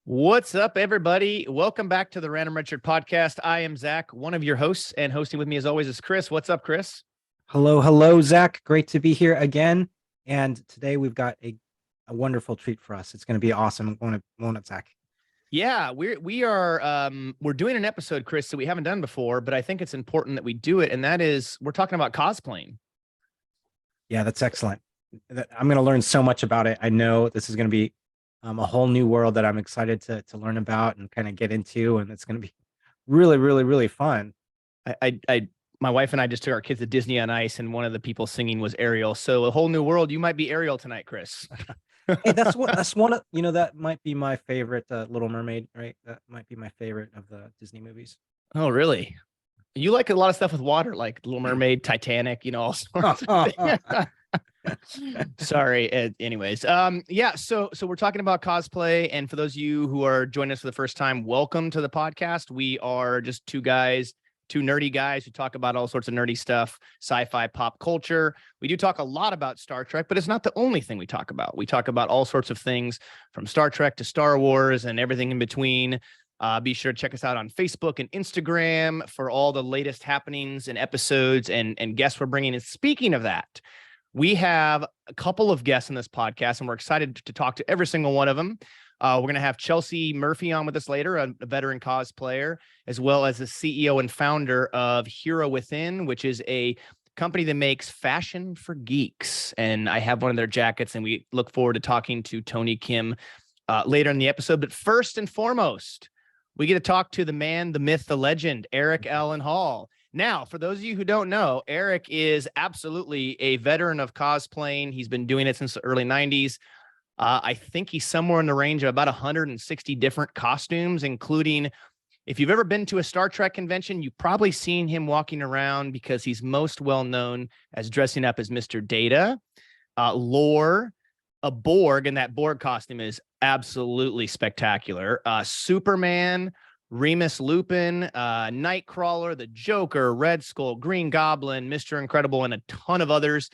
What's up, everybody? Welcome back to the Random Richard podcast. I am Zach, one of your hosts, and hosting with me as always is Chris. What's up, Chris? Hello, Zach. Great to be here again. And today we've got a wonderful treat for us. It's going to be awesome. Won't it, Zach? Yeah, we're doing an episode, Chris, that we haven't done before, but I think it's important that we do it, and that is we're talking about cosplaying. Yeah, that's excellent. I'm going to learn so much about it. I know this is going to be a whole new world that I'm excited to learn about and kind of get into, and it's going to be really, really, really fun. My wife and I just took our kids to Disney on Ice, and one of the people singing was Ariel. So a whole new world. You might be Ariel tonight, Chris. Hey, that's one of, that might be my favorite Little Mermaid, right? That might be my favorite of the Disney movies. Oh, really? You like a lot of stuff with water, like Little Mermaid, Titanic, all sorts of things. Sorry. Anyways, yeah. So we're talking about cosplay, and for those of you who are joining us for the first time, welcome to the podcast. We are just two nerdy guys who talk about all sorts of nerdy stuff, sci-fi, pop culture. We do talk a lot about Star Trek, but it's not the only thing we talk about. We talk about all sorts of things from Star Trek to Star Wars and everything in between. Be sure to check us out on Facebook and Instagram for all the latest happenings and episodes and guests we're bringing in. Speaking of that, we have a couple of guests in this podcast, and we're excited to talk to every single one of them. We're going to have Chelsea Murphy on with us later, a veteran cosplayer, as well as the CEO and founder of Hero Within, which is a company that makes fashion for geeks. And I have one of their jackets, and we look forward to talking to Tony Kim later in the episode. But first and foremost, we get to talk to the man, the myth, the legend, Eric Allan Hall. Now, for those of you who don't know, Eric is absolutely a veteran of cosplaying. He's been doing it since the early 90s. I think he's somewhere in the range of about 160 different costumes, including, if you've ever been to a Star Trek convention, you've probably seen him walking around because he's most well known as dressing up as Mr. Data, Lore, a Borg, and that Borg costume is absolutely spectacular. Superman, Remus Lupin, Nightcrawler, the Joker, Red Skull, Green Goblin, Mr. Incredible, and a ton of others.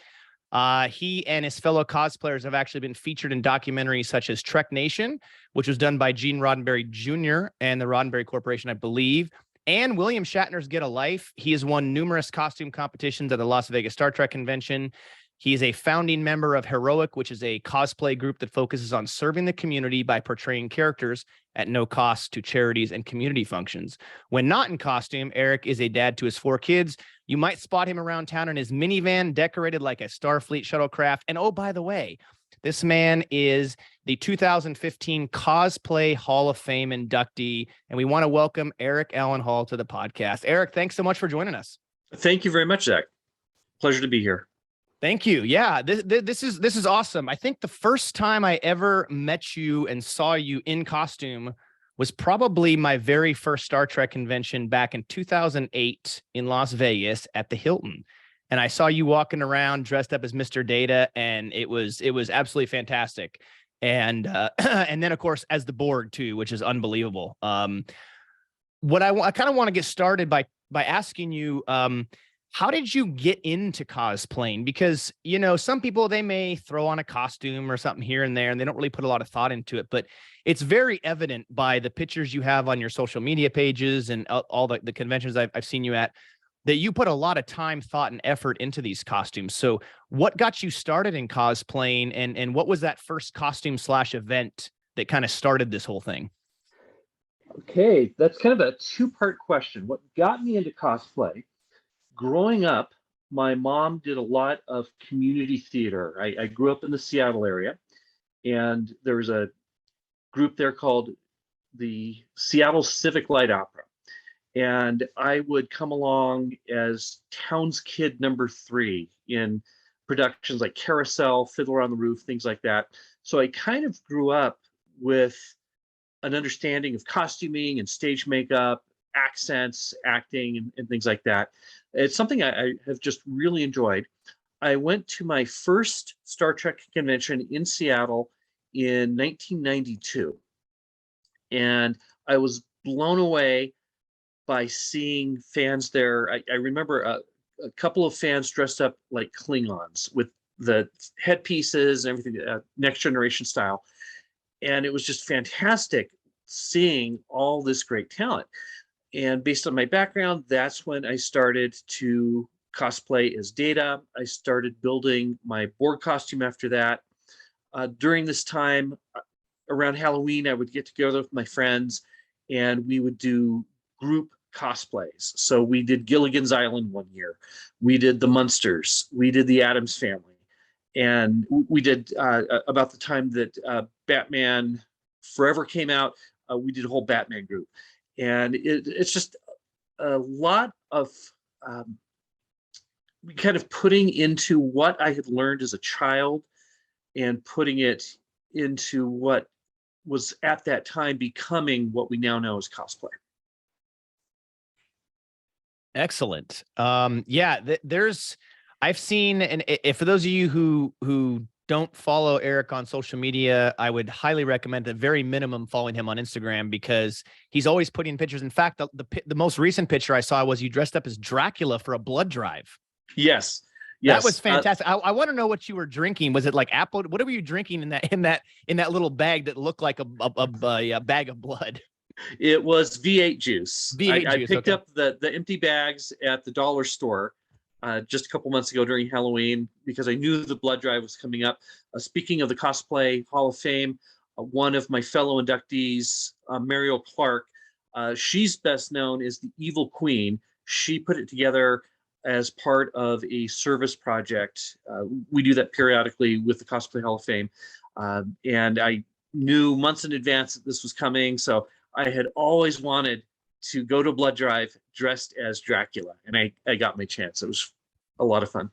He and his fellow cosplayers have actually been featured in documentaries such as Trek Nation, which was done by Gene Roddenberry Jr. and the Roddenberry Corporation, I believe, and William Shatner's Get a Life. He has won numerous costume competitions at the Las Vegas Star Trek Convention. He is a founding member of Heroic, which is a cosplay group that focuses on serving the community by portraying characters at no cost to charities and community functions. When not in costume, Eric is a dad to his 4 kids. You might spot him around town in his minivan decorated like a Starfleet shuttlecraft. And oh, by the way, this man is the 2015 Cosplay Hall of Fame inductee, and we want to welcome Eric Allan Hall to the podcast. Eric, thanks so much for joining us. Thank you very much, Zach. Pleasure to be here. Thank you. Yeah, this is awesome. I think the first time I ever met you and saw you in costume was probably my very first Star Trek convention back in 2008 in Las Vegas at the Hilton. And I saw you walking around dressed up as Mr. Data, and it was absolutely fantastic. And and then of course as the Borg too, which is unbelievable. What I kind of want to get started by asking you, how did you get into cosplaying? Because, some people, they may throw on a costume or something here and there, and they don't really put a lot of thought into it. But it's very evident by the pictures you have on your social media pages and all the conventions I've seen you at, that you put a lot of time, thought, and effort into these costumes. So what got you started in cosplaying, and what was that first costume/event that kind of started this whole thing? Okay, that's kind of a 2-part question. What got me into cosplay? Growing up, my mom did a lot of community theater. I grew up in the Seattle area, and there was a group there called the Seattle Civic Light Opera. And I would come along as Town's Kid number 3 in productions like Carousel, Fiddler on the Roof, things like that. So I kind of grew up with an understanding of costuming and stage makeup, accents, acting, and things like that. It's something I have just really enjoyed. I went to my first Star Trek convention in Seattle in 1992, and I was blown away by seeing fans there. I remember a couple of fans dressed up like Klingons with the headpieces and everything, Next Generation style. And it was just fantastic seeing all this great talent. And based on my background, that's when I started to cosplay as Data. I started building my board costume after that. During this time, around Halloween, I would get together with my friends and we would do group cosplays. So we did Gilligan's Island one year. We did the Munsters. We did the Addams Family. And we did, about the time that Batman Forever came out, we did a whole Batman group. And it's just a lot of kind of putting into what I had learned as a child and putting it into what was at that time becoming what we now know as cosplay. Excellent. Yeah, I've seen, and if for those of you who don't follow Eric on social media, I would highly recommend at very minimum following him on Instagram, because he's always putting pictures. In fact, the most recent picture I saw was you dressed up as Dracula for a blood drive. Yes. That was fantastic. I want to know what you were drinking. Was it like apple? What were you drinking in that little bag that looked like a bag of blood? It was V8 juice. V8 I juice, picked okay. up the empty bags at the dollar store just a couple months ago during Halloween because I knew the blood drive was coming up. Speaking of the Cosplay Hall of Fame, one of my fellow inductees, Mariel Clark, she's best known as the Evil Queen. She put it together as part of a service project. We do that periodically with the Cosplay Hall of Fame. And I knew months in advance that this was coming. So I had always wanted to go to a blood drive dressed as Dracula. And I got my chance. It was a lot of fun.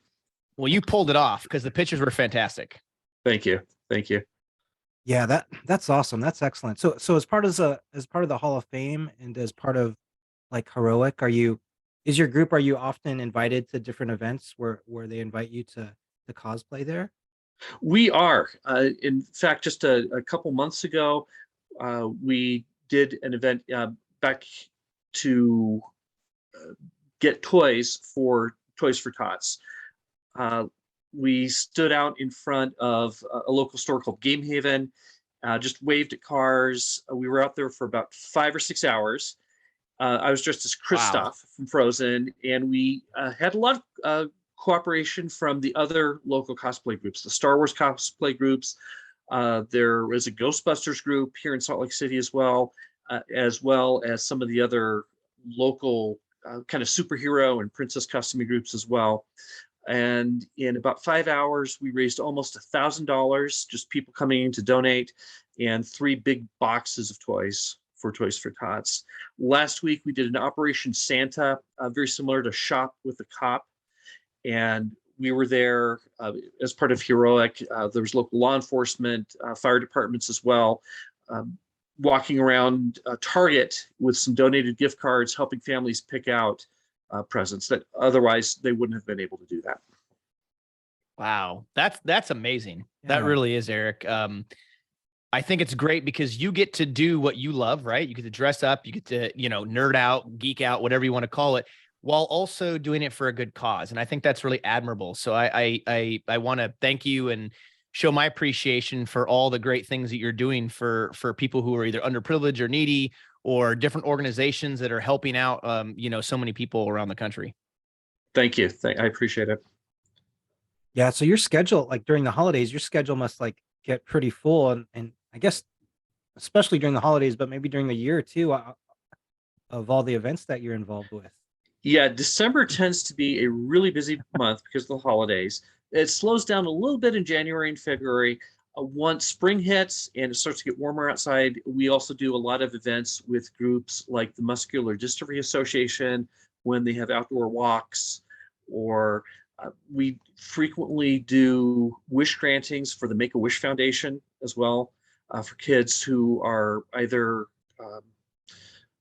Well, you pulled it off because the pictures were fantastic. Thank you. Thank you. Yeah, that's awesome. That's excellent. So as part of the Hall of Fame and as part of like Heroic, are you often invited to different events where they invite you to cosplay there? We are. In fact, just a couple months ago, we did an event back to get toys for Tots. We stood out in front of a local store called Game Haven, just waved at cars. We were out there for about 5 or 6 hours. I was dressed as Kristoff from Frozen, and we had a lot of cooperation from the other local cosplay groups, the Star Wars cosplay groups. There was a Ghostbusters group here in Salt Lake City as well as some of the other local kind of superhero and princess costuming groups as well. And in about 5 hours, we raised almost $1,000, just people coming in to donate, and 3 big boxes of toys for Toys for Tots. Last week, we did an Operation Santa, very similar to Shop with a Cop. And we were there as part of Heroic. There was local law enforcement, fire departments as well, walking around Target with some donated gift cards, helping families pick out presents that otherwise they wouldn't have been able to do that. Wow, that's amazing. Yeah. That really is, Eric. I think it's great because you get to do what you love, right? You get to dress up, you get to, nerd out, geek out, whatever you want to call it, while also doing it for a good cause. And I think that's really admirable. So I want to thank you and show my appreciation for all the great things that you're doing for people who are either underprivileged or needy, or different organizations that are helping out, so many people around the country. Thank you. I appreciate it. Yeah. So your schedule, like during the holidays, your schedule must like get pretty full. And I guess, especially during the holidays, but maybe during the year too, of all the events that you're involved with. Yeah, December tends to be a really busy month because of the holidays. It slows down a little bit in January and February. Once spring hits and it starts to get warmer outside, we also do a lot of events with groups like the Muscular Dystrophy Association when they have outdoor walks, or we frequently do wish grantings for the Make-A-Wish Foundation as well, for kids who are either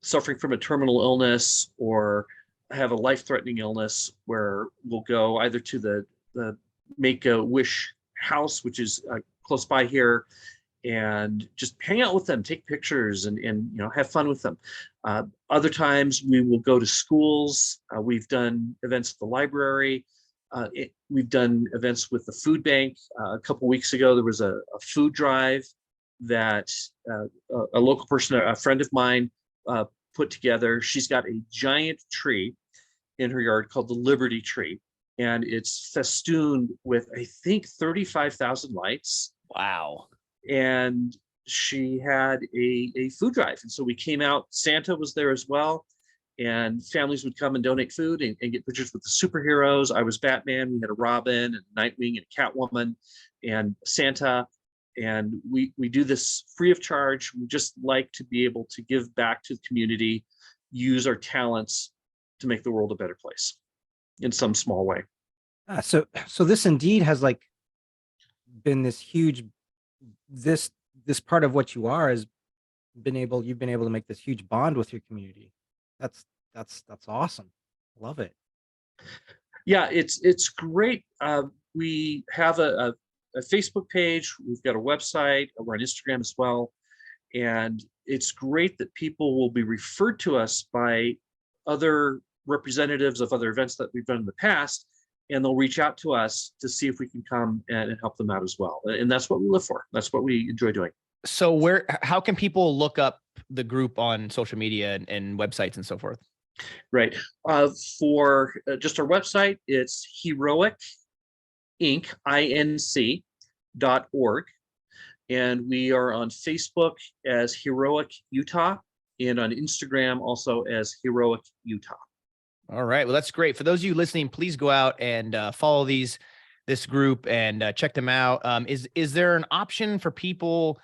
suffering from a terminal illness or have a life-threatening illness, where we'll go either to the Make-A-Wish house, which is close by here, and just hang out with them, take pictures, and have fun with them. Other times we will go to schools. We've done events at the library. We've done events with the food bank. A couple weeks ago, there was a food drive that a local person, a friend of mine, put together. She's got a giant tree in her yard called the Liberty Tree, and it's festooned with, I think, 35,000 lights. Wow. And she had a food drive. And so we came out, Santa was there as well. And families would come and donate food and get pictures with the superheroes. I was Batman. We had a Robin and Nightwing and a Catwoman and Santa. And we do this free of charge. We just like to be able to give back to the community, use our talents to make the world a better place in some small way. So this indeed has like been this huge, this part of what you are has you've been able to make this huge bond with your community. That's awesome. Love it. Yeah, it's great. We have a Facebook page. We've got a website. We're on Instagram as well. And it's great that people will be referred to us by other representatives of other events that we've done in the past, and they'll reach out to us to see if we can come and help them out as well. And that's what we live for. That's what we enjoy doing. So how can people look up the group on social media and websites and so forth? Right. For just our website, it's heroic inc.org. And we are on Facebook as Heroic Utah, and on Instagram also as Heroic Utah. All right. Well, that's great. For those of you listening, please go out and follow this group and check them out. Is there an option for people,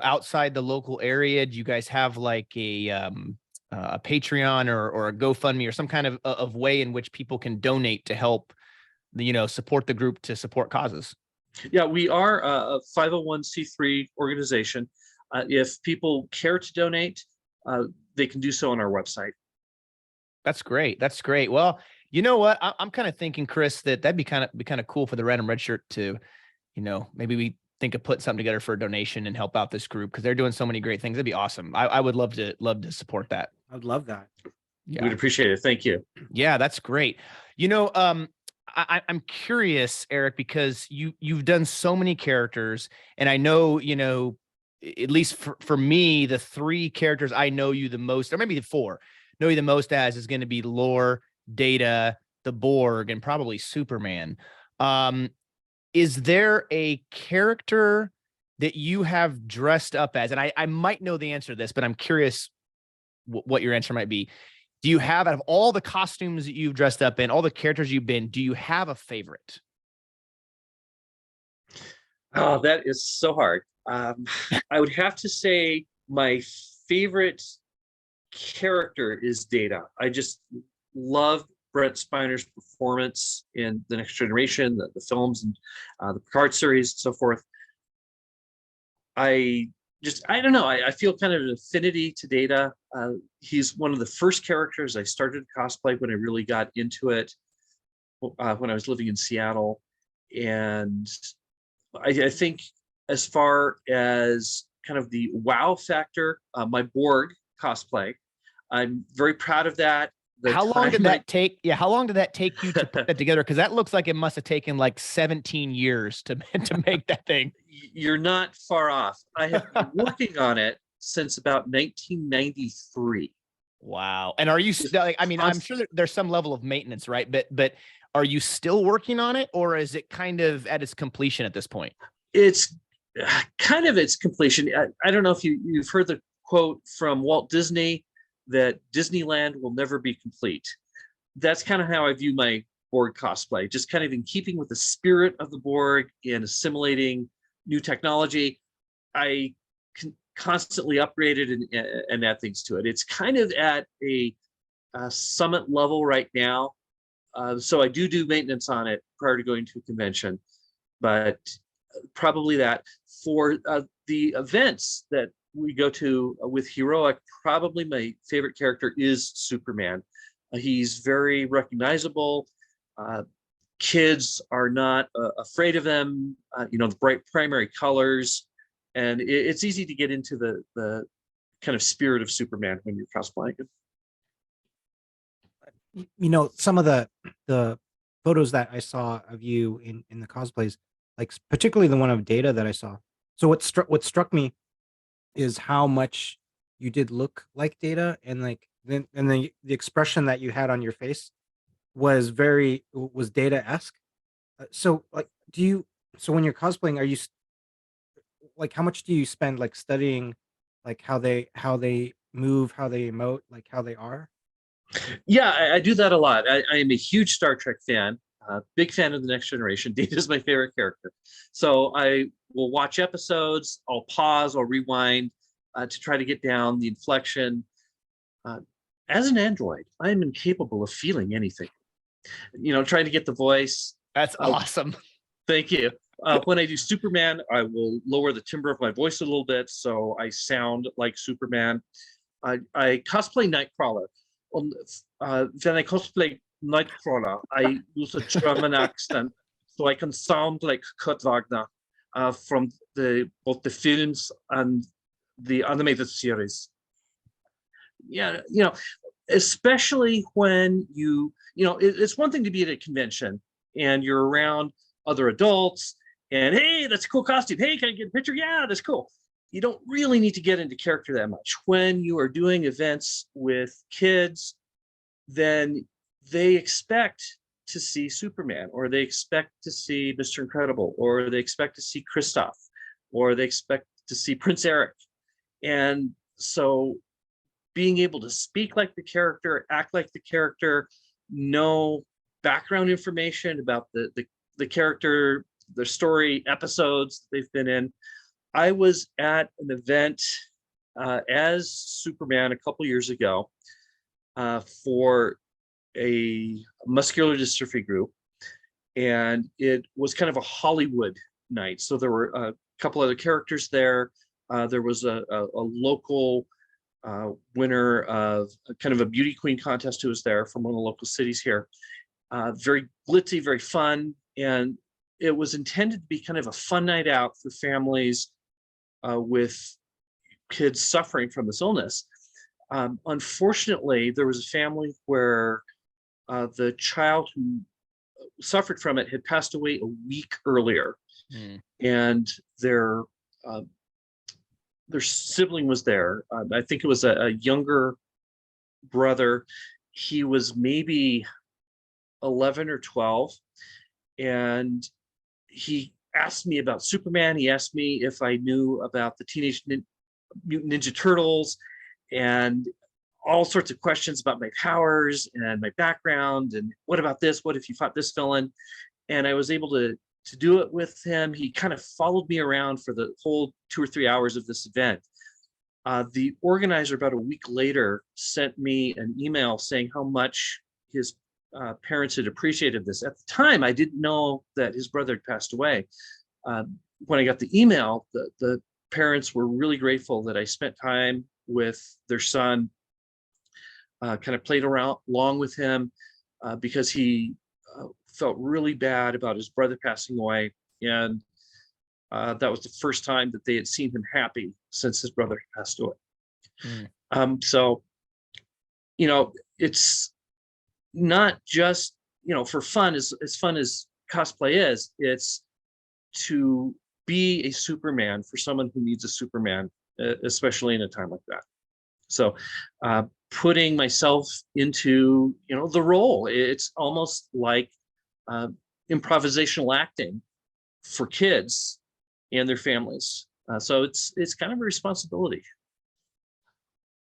outside the local area? Do you guys have like a Patreon or a GoFundMe or some kind of way in which people can donate to help, support the group, to support causes? Yeah, we are a 501c3 organization. If people care to donate, they can do so on our website. That's great. That's great. Well, you know what? I'm kind of thinking, Chris, that'd be kind of cool for the Random Red Shirt to, maybe we think of putting something together for a donation and help out this group, because they're doing so many great things. That'd be awesome. I would love to support that. I would love that. Yeah. We'd appreciate it. Thank you. Yeah, that's great. I'm curious, Eric, because you've done so many characters, and I know, at least for me, the 3 characters I know you the most, or maybe the 4, know you the most as, is going to be Lore, Data, the Borg, and probably Superman. Is there a character that you have dressed up as? And I might know the answer to this, but I'm curious what your answer might be. Do you have, out of all the costumes that you've dressed up in, all the characters you've been, do you have a favorite? Oh, that is so hard. I would have to say my favorite character is Data. I just love Brent Spiner's performance in The Next Generation, the films, and the Picard series, and so forth. I don't know. I feel kind of an affinity to Data. He's one of the first characters I started to cosplay when I really got into it, when I was living in Seattle. And I think as far as kind of the wow factor, my Borg cosplay, I'm very proud of that. How long did that take? Yeah, how long did that take you to put that together? Because that looks like it must have taken like 17 years to make that thing. You're not far off. I have been working on it since about 1993. Wow. And are you still, like, I mean, I'm sure there's some level of maintenance, right? But are you still working on it, or is it kind of at its completion at this point? It's kind of its completion. I don't know if you've heard the quote from Walt Disney that Disneyland will never be complete. That's kind of how I view my Borg cosplay, just kind of in keeping with the spirit of the Borg and assimilating new technology. I can constantly upgrade it and add things to it. It's kind of at a summit level right now. So I do maintenance on it prior to going to a convention, but probably that. For the events that we go to with Heroic, probably my favorite character is Superman. He's very recognizable. Kids are not afraid of them. The bright primary colors, and it's easy to get into the kind of spirit of Superman when you're cosplaying. Some of the photos that I saw of you in the cosplays, like particularly the one of Data that I saw, So what struck me is how much you did look like Data, and like then and the expression that you had on your face was Data-esque. So like, so when you're cosplaying, are you like, how much do you spend like studying like how they move, how they emote, like how they are? Yeah, I do that a lot. I am a huge Star Trek fan, big fan of the Next Generation. Data is my favorite character. So I will watch episodes, I'll pause, I'll rewind to try to get down the inflection. Uh, as an android, I am incapable of feeling anything. Trying to get the voice. That's Uh, awesome. Thank you. When I do Superman, I will lower the timbre of my voice a little bit so I sound like Superman. I cosplay Nightcrawler. Und when I cosplay Nightcrawler, I use a German accent so I can sound like Kurt Wagner from both the films and the animated series. Yeah, especially when it's one thing to be at a convention and you're around other adults and, hey, that's a cool costume. Hey, can I get a picture? Yeah, that's cool. You don't really need to get into character that much. When you are doing events with kids, then they expect to see Superman, or they expect to see Mr. Incredible, or they expect to see Kristoff, or they expect to see Prince Eric. And so being able to speak like the character, act like the character, know background information about the character, their story, episodes they've been in. I was at an event as Superman a couple years ago for a muscular dystrophy group, and it was kind of a Hollywood night. So there were a couple other characters there. There was a local winner of kind of a beauty queen contest who was there from one of the local cities here. Very glitzy, very fun, and it was intended to be kind of a fun night out for families with kids suffering from this illness. Unfortunately, there was a family where the child who suffered from it had passed away a week earlier, and their sibling was there. I think it was a younger brother. He was maybe 11 or 12, and he asked me about Superman. He asked me if I knew about the Teenage Mutant Ninja Turtles, and all sorts of questions about my powers and my background, and what about this? What if you fought this villain? And I was able to do it with him. He kind of followed me around for the whole 2 or 3 hours of this event. The organizer, about a week later, sent me an email saying how much his parents had appreciated this. At the time, I didn't know that his brother had passed away. When I got the email, the parents were really grateful that I spent time with their son, kind of played around along with him because he felt really bad about his brother passing away. And that was the first time that they had seen him happy since his brother passed away. So, it's not just, for fun, as fun as cosplay is, it's to be a Superman for someone who needs a Superman, especially in a time like that. So putting myself into, the role, it's almost like improvisational acting for kids and their families. So it's kind of a responsibility.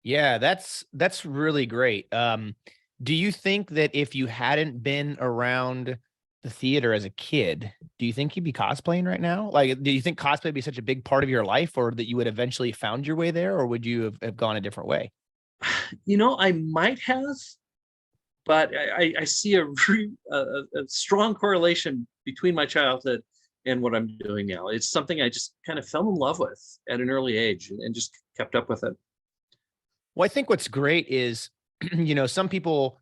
Yeah, that's really great. Do you think that if you hadn't been around the theater as a kid, do you think you'd be cosplaying right now? Like, do you think cosplay would be such a big part of your life, or that you would eventually found your way there, or would you have gone a different way? I might have, but I see a strong correlation between my childhood and what I'm doing now. It's something I just kind of fell in love with at an early age and just kept up with it. Well, I think what's great is, some people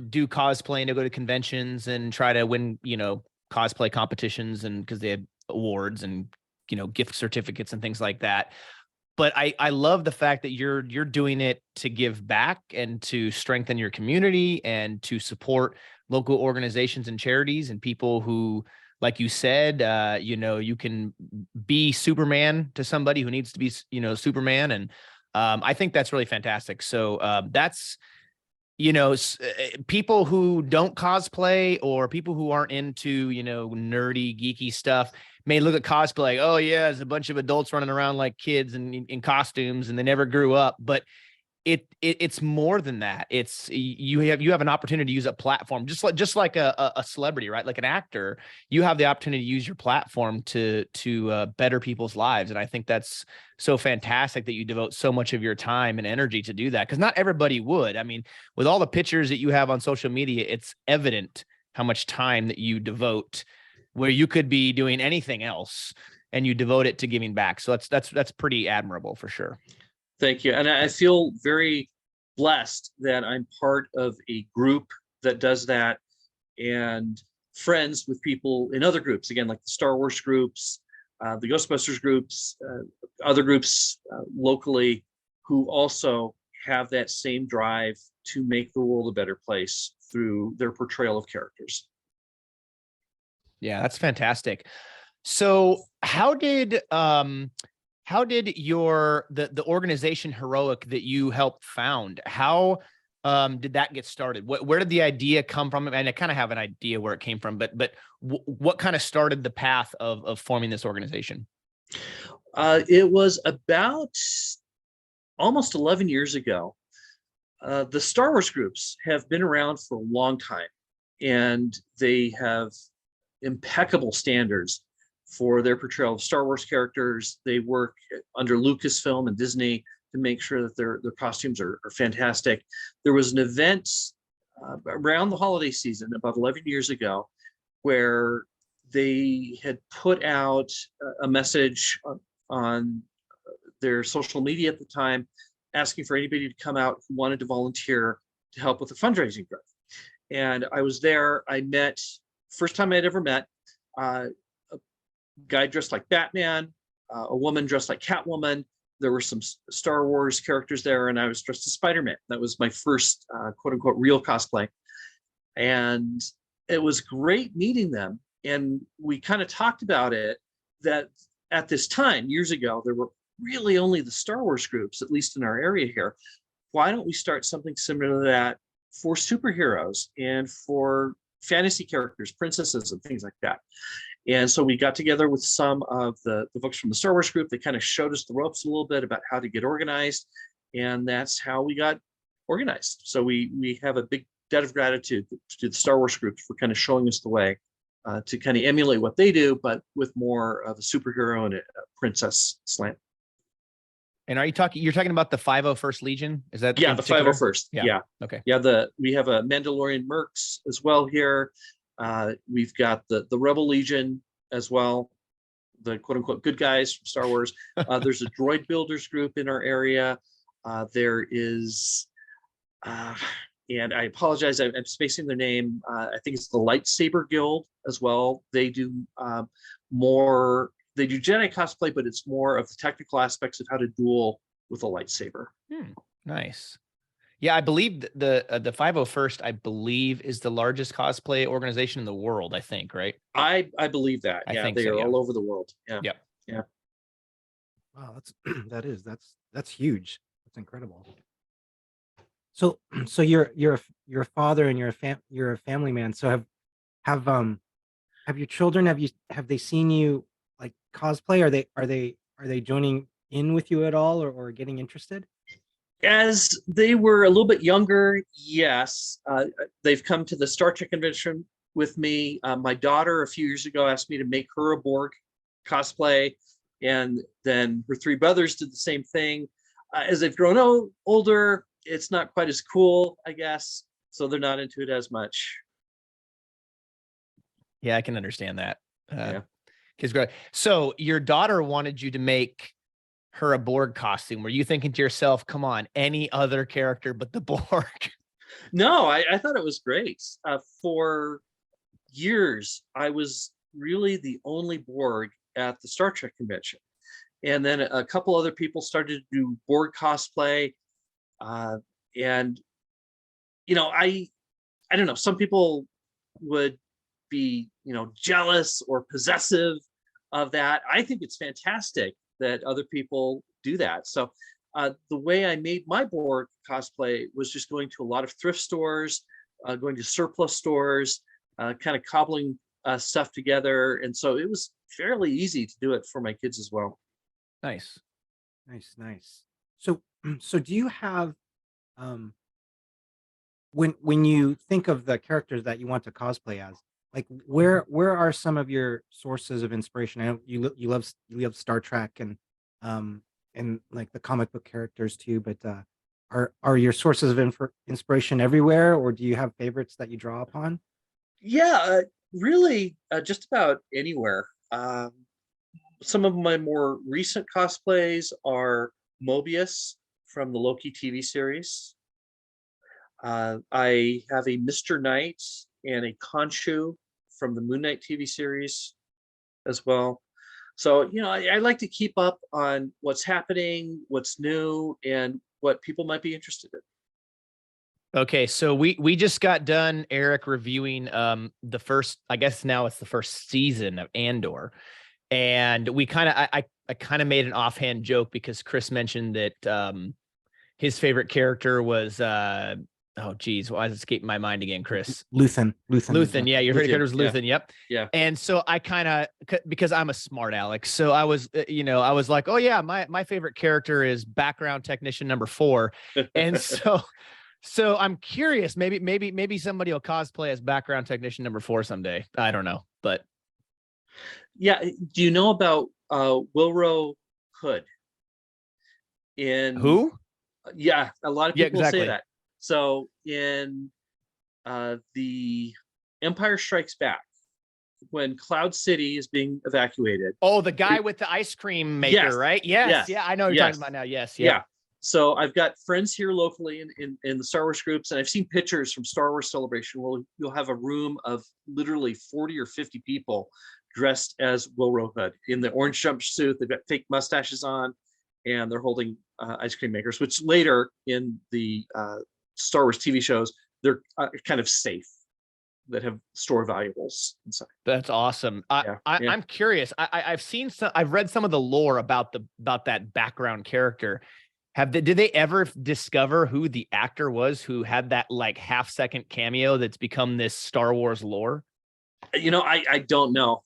do cosplay and they go to conventions and try to win, cosplay competitions, and because they have awards and, gift certificates and things like that. But I love the fact that you're doing it to give back and to strengthen your community and to support local organizations and charities and people who like you said, you can be Superman to somebody who needs to be, Superman. And I think that's really fantastic. So that's, people who don't cosplay or people who aren't into, nerdy, geeky stuff may look at cosplay. Oh yeah, there's a bunch of adults running around like kids in costumes and they never grew up. But it's more than that. It's you have an opportunity to use a platform, just like a celebrity, right? Like an actor, you have the opportunity to use your platform to better people's lives. And I think that's so fantastic that you devote so much of your time and energy to do that, because not everybody would. I mean, with all the pictures that you have on social media, it's evident how much time that you devote, where you could be doing anything else and you devote it to giving back. So that's pretty admirable for sure. Thank you. And I feel very blessed that I'm part of a group that does that, and friends with people in other groups, again, like the Star Wars groups, the Ghostbusters groups, other groups locally, who also have that same drive to make the world a better place through their portrayal of characters. Yeah, that's fantastic. So how did your the organization Heroic that you helped found, how did that get started? Where did the idea come from? And I kind of have an idea where it came from, but what kind of started the path of forming this organization? It was about almost 11 years ago. The Star Wars groups have been around for a long time, and they have impeccable standards for their portrayal of Star Wars characters. They work under Lucasfilm and Disney to make sure that their costumes are fantastic. There was an event around the holiday season about 11 years ago where they had put out a message on their social media at the time, asking for anybody to come out who wanted to volunteer to help with the fundraising drive. And I was there. I met, first time I'd ever met, guy dressed like Batman, a woman dressed like Catwoman. There were some Star Wars characters there, and I was dressed as Spider-Man. That was my first quote unquote real cosplay. And it was great meeting them. And we kind of talked about it, that at this time, years ago, there were really only the Star Wars groups, at least in our area here. Why don't we start something similar to that for superheroes and for fantasy characters, princesses, and things like that? And so we got together with some of the folks from the Star Wars group. They kind of showed us the ropes a little bit about how to get organized. And that's how we got organized. So we have a big debt of gratitude to the Star Wars group for kind of showing us the way to kind of emulate what they do, but with more of a superhero and a princess slant. And you're talking about the 501st Legion? Is that the 501st? Yeah. Okay. Yeah. We have a Mandalorian Mercs as well here. We've got the Rebel Legion as well, the quote unquote good guys from Star Wars. There's a droid builders group in our area. There is, and I apologize, I'm spacing their name. I think it's the Lightsaber Guild as well. They do they do Jedi cosplay, but it's more of the technical aspects of how to duel with a lightsaber. Nice. Yeah, I believe the 501st, I believe, is the largest cosplay organization in the world, I think, right? I believe that. I think they so, are yeah. all over the world. Yeah. Yep. Yeah. Wow, that's huge. That's incredible. So you're a father and you're a family man. So have your children, have they seen you like cosplay? Are they joining in with you at all or getting interested? As they were a little bit younger, yes. They've come to the Star Trek convention with me. My daughter a few years ago asked me to make her a Borg cosplay, and then her three brothers did the same thing. As they've grown older, it's not quite as cool, I guess, so they're not into it as much. Yeah, I can understand that. Yeah. Kids grow. So your daughter wanted you to make her a Borg costume. Were you thinking to yourself, come on, any other character but the Borg? No, I thought it was great. For years, I was really the only Borg at the Star Trek convention. And then a couple other people started to do Borg cosplay. And, I don't know, some people would be, jealous or possessive of that. I think it's fantastic that other people do that. So the way I made my Borg cosplay was just going to a lot of thrift stores, going to surplus stores, kind of cobbling stuff together. And so it was fairly easy to do it for my kids as well. Nice. Nice. So, so do you have, when you think of the characters that you want to cosplay as, like where are some of your sources of inspiration? I know you love Star Trek and like the comic book characters too, but are your sources of inspiration everywhere, or do you have favorites that you draw upon? Yeah, really, just about anywhere. Some of my more recent cosplays are Mobius from the Loki TV series. I have a Mr. Knight and a Khonshu from the Moon Knight TV series as well. So, I like to keep up on what's happening, what's new, and what people might be interested in. Okay, so we just got done, Eric, reviewing the first, I guess now it's the first season of Andor. And we kind of I kind of made an offhand joke because Chris mentioned that his favorite character was oh geez, why is it escaping my mind again, Chris? Luthen. Yeah, your favorite character was Yeah. Luthen. Yep. Yeah. And so I kind of, because I'm a smart Alex, so I was I was like, oh yeah, my favorite character is background technician number 4. And so I'm curious, maybe somebody will cosplay as background technician number 4 someday. I don't know, but Yeah. Do you know about Wilro Hood? who? Yeah, a lot of Yeah, people exactly. say that. So in the Empire Strikes Back, when Cloud City is being evacuated. Oh, the guy with the ice cream maker, Yes. right? Yes. Yes. Yeah, I know what you're talking about now. Yes. Yeah. So I've got friends here locally in the Star Wars groups, and I've seen pictures from Star Wars Celebration. Well, you'll have a room of literally 40 or 50 people dressed as Wilro Hood in the orange jumpsuit. They've got fake mustaches on, and they're holding ice cream makers, which later in the Star Wars TV shows, they're kind of safe, that have store valuables inside. That's awesome. Yeah. I'm curious. I've read some of the lore about that background character. Did they ever discover who the actor was who had that like half-second cameo that's become this Star Wars lore? I don't know.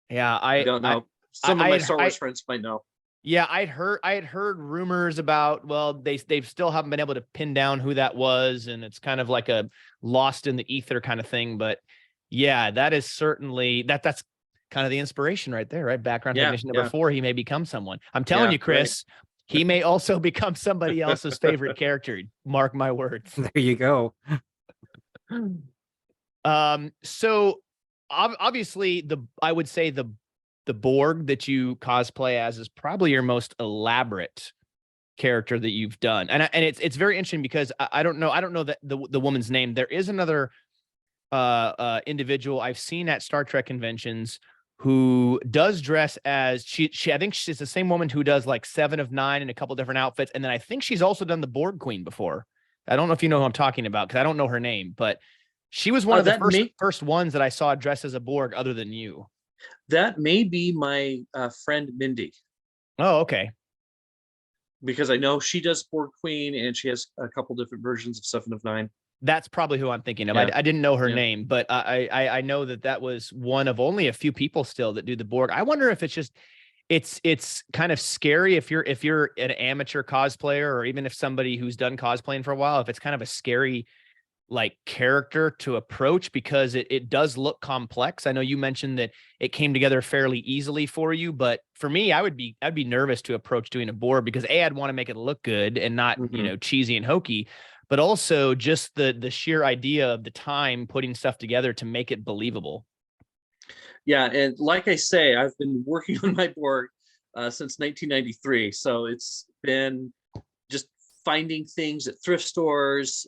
Yeah, I don't know. Some of my Star Wars friends might know. Yeah, I had heard rumors about, well, they still haven't been able to pin down who that was, and it's kind of like a lost in the ether kind of thing. But yeah, that is certainly that's kind of the inspiration right there, right? Background technician number 4, he may become someone. I'm telling you, Chris, he may also become somebody else's favorite character. Mark my words. There you go. So obviously I would say the Borg that you cosplay as is probably your most elaborate character that you've done. And it's very interesting because I don't know that the woman's name. There is another individual I've seen at Star Trek conventions who does dress as she I think she's the same woman who does like 7 of 9 in a couple different outfits. And then I think she's also done the Borg Queen before. I don't know if you know who I'm talking about because I don't know her name, but she was one of the first ones that I saw dressed as a Borg other than you. That may be my friend Mindy. Oh, okay. Because I know she does Borg Queen and she has a couple different versions of 7 of 9. That's probably who I'm thinking of. Yeah. I didn't know her name, but I know that was one of only a few people still that do the Borg. I wonder if it's just it's kind of scary if you're an amateur cosplayer, or even if somebody who's done cosplaying for a while, if it's kind of a scary like character to approach, because it does look complex. I know you mentioned that it came together fairly easily for you, but for me, I'd be nervous to approach doing a Borg because I'd want to make it look good and not, cheesy and hokey, but also just the sheer idea of the time putting stuff together to make it believable. Yeah, and like I say, I've been working on my Borg since 1993, so it's been just finding things at thrift stores,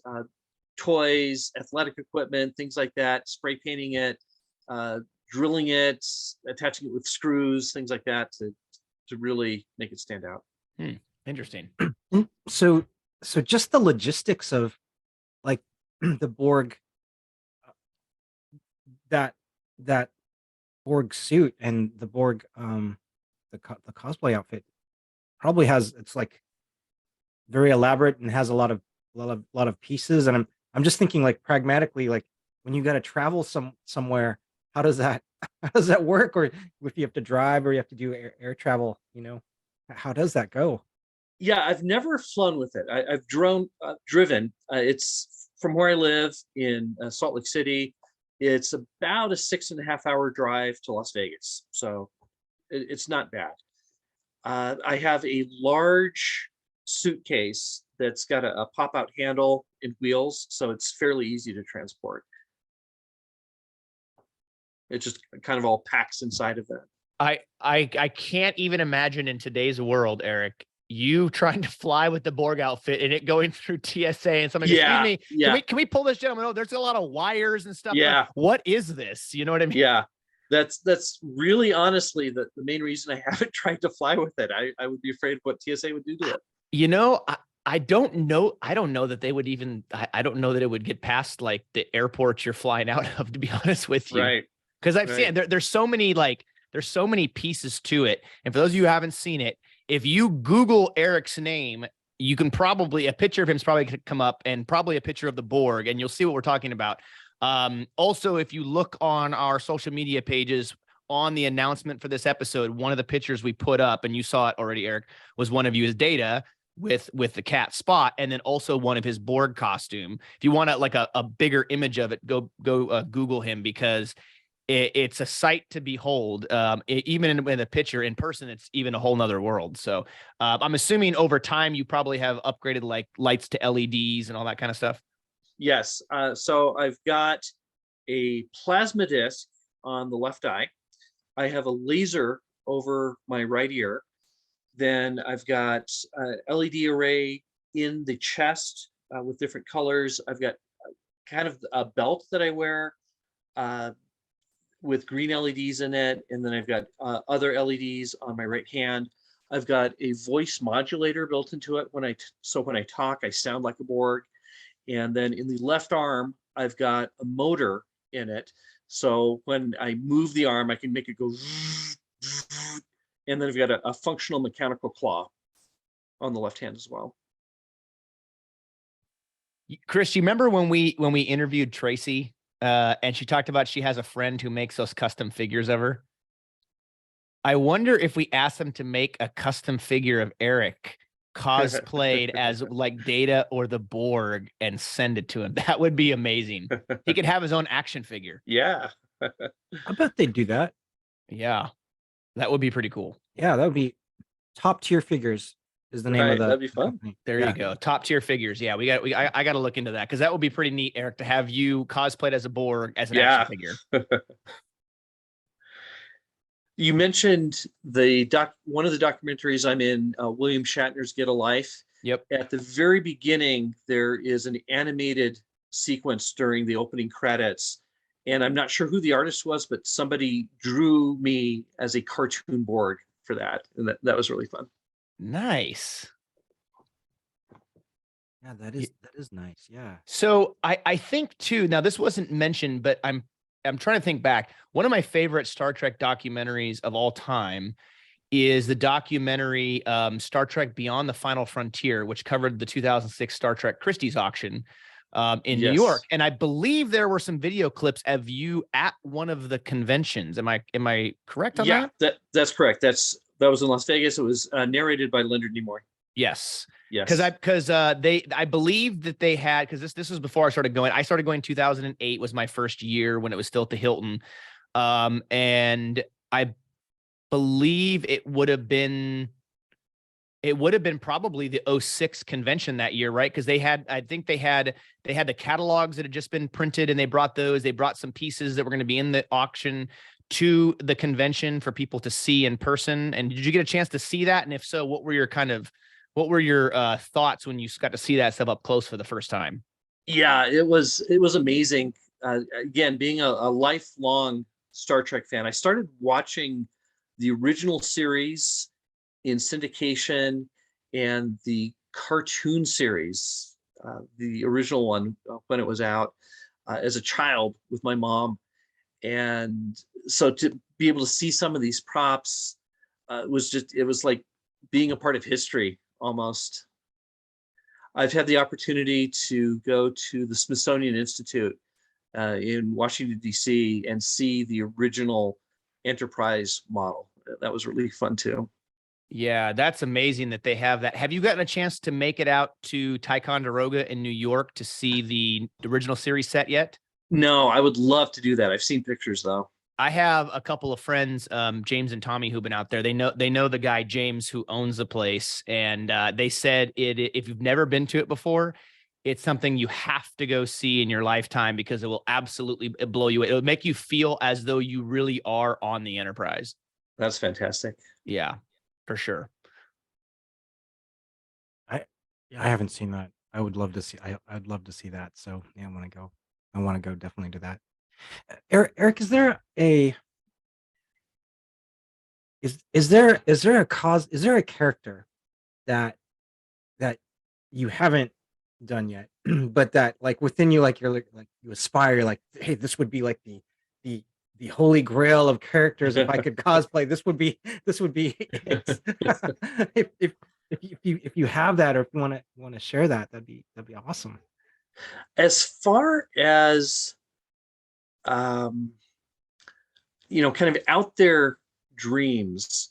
toys, athletic equipment, things like that, spray painting it, drilling it, attaching it with screws, things like that to really make it stand out. Interesting. So just the logistics of like the Borg that that Borg suit and the Borg the cosplay outfit probably has, it's like very elaborate and has a lot of pieces. And I'm just thinking, like, pragmatically, like, when you got to travel somewhere, how does that how does that work? Or if you have to drive, or you have to do air travel, how does that go? Yeah, I've never flown with it. I've driven. It's from where I live in Salt Lake City. It's about a 6.5 hour drive to Las Vegas, so it's not bad. I have a large suitcase that's got a pop-out handle and wheels, so it's fairly easy to transport. It just kind of all packs inside of that. I can't even imagine in today's world, Eric, you trying to fly with the Borg outfit and it going through TSA and somebody, Yeah, excuse me, yeah, can we pull this gentleman? Oh, there's a lot of wires and stuff. yeah, What is this? You know what I mean? yeah. That's really honestly the main reason I haven't tried to fly with it. I would be afraid of what TSA would do to it. I don't know. I don't know that they would even, I don't know that it would get past like the airports you're flying out of, to be honest with you. Right. Because I've Right. seen there's so many pieces to it. And for those of you who haven't seen it, if you Google Eric's name, you can probably, a picture of him's probably going to come up, and probably a picture of the Borg, and you'll see what we're talking about. Also, if you look on our social media pages on the announcement for this episode, one of the pictures we put up, and you saw it already, Eric, was one of you as Data with the cat Spot, and then also one of his Borg costume. If you want a bigger image of it, go Google him, because it's a sight to behold. Even in the picture in person, it's even a whole nother world. So I'm assuming over time you probably have upgraded like lights to LEDs and all that kind of stuff. Yes. So I've got a plasma disc on the left eye. I have a laser over my right ear. Then I've got a LED array in the chest with different colors. I've got kind of a belt that I wear with green LEDs in it. And then I've got other LEDs on my right hand. I've got a voice modulator built into it. When I talk, I sound like a Borg. And then in the left arm, I've got a motor in it. So when I move the arm, I can make it go. And then I've got a functional mechanical claw on the left hand as well. Chris, you remember when we interviewed Tracy and she talked about she has a friend who makes those custom figures of her? I wonder if we asked them to make a custom figure of Eric cosplayed as like Data or the Borg and send it to him. That would be amazing. He could have his own action figure. Yeah. I bet they'd do that. Yeah. That would be pretty cool. Yeah, that would be Top Tier Figures is the name of the That'd be fun. company. There you go. Top Tier figures. Yeah, I got to look into that, because that would be pretty neat, Eric, to have you cosplayed as a Borg as an action figure. You mentioned one of the documentaries I'm in, William Shatner's Get a Life. Yep. At the very beginning, there is an animated sequence during the opening credits. And I'm not sure who the artist was, but somebody drew me as a cartoon Borg for that. And that was really fun. Nice. Yeah, that is nice. Yeah. So I think too, now this wasn't mentioned, but I'm trying to think back. One of my favorite Star Trek documentaries of all time is the documentary Star Trek Beyond the Final Frontier, which covered the 2006 Star Trek Christie's auction in New York. And I believe there were some video clips of you at one of the conventions. Am I correct on that? Yeah, that's correct. That was in Las Vegas. It was narrated by Leonard Nimoy. Yes. Yes. I believe that they had, because this was before I started going. I started going 2008 was my first year when it was still at the Hilton. And I believe it would have been probably the 06 convention that year, right? Because they had the catalogs that had just been printed, and they brought some pieces that were going to be in the auction to the convention for people to see in person. And did you get a chance to see that? And if so, what were your thoughts when you got to see that stuff up close for the first time? Yeah, it was amazing. Again, being a lifelong Star Trek fan, I started watching the original series in syndication and the cartoon series, the original one when it was out, as a child with my mom. And so to be able to see some of these props, it was like being a part of history almost. I've had the opportunity to go to the Smithsonian Institute in Washington, D.C. and see the original Enterprise model. That was really fun too. Yeah, that's amazing that they have that. Have you gotten a chance to make it out to Ticonderoga in New York to see the original series set yet? No, I would love to do that. I've seen pictures though. I have a couple of friends, James and Tommy, who've been out there. They know the guy James who owns the place, and they said if you've never been to it before, it's something you have to go see in your lifetime because it will absolutely blow you away. It'll make you feel as though you really are on the Enterprise. That's fantastic. Yeah, for sure. I haven't seen that. I would love to see. I'd love to see that. So yeah, I want to go. I want to go definitely to that. Eric, is there a character that you haven't done yet, but that like within you, like you're like you aspire, like, hey, this would be like the holy grail of characters. If I could cosplay, this would be it. if you have that, or if you want to share that, that'd be awesome. As far as kind of out there dreams,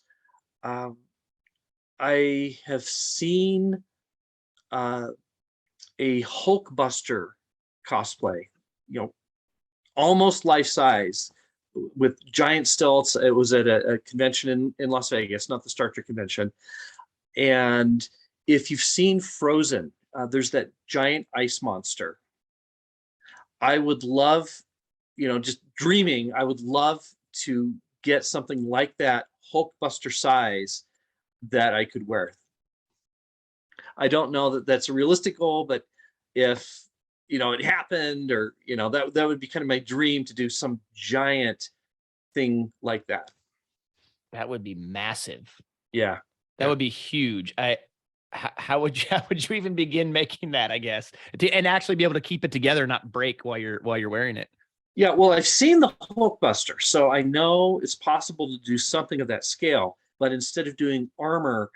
I have seen a Hulkbuster cosplay, almost life size with giant stilts. It was at a convention in Las Vegas, not the Star Trek convention. And if you've seen Frozen, there's that giant ice monster. I would love, just dreaming, I would love to get something like that Hulkbuster size that I could wear. I don't know that that's a realistic goal, but if it happened, or that would be kind of my dream, to do some giant thing like that. That would be massive. Yeah, that would be huge. How would you even begin making that, I guess, and actually be able to keep it together, not break while you're wearing it? Yeah, well, I've seen the Hulkbuster, so I know it's possible to do something of that scale, but instead of doing armor,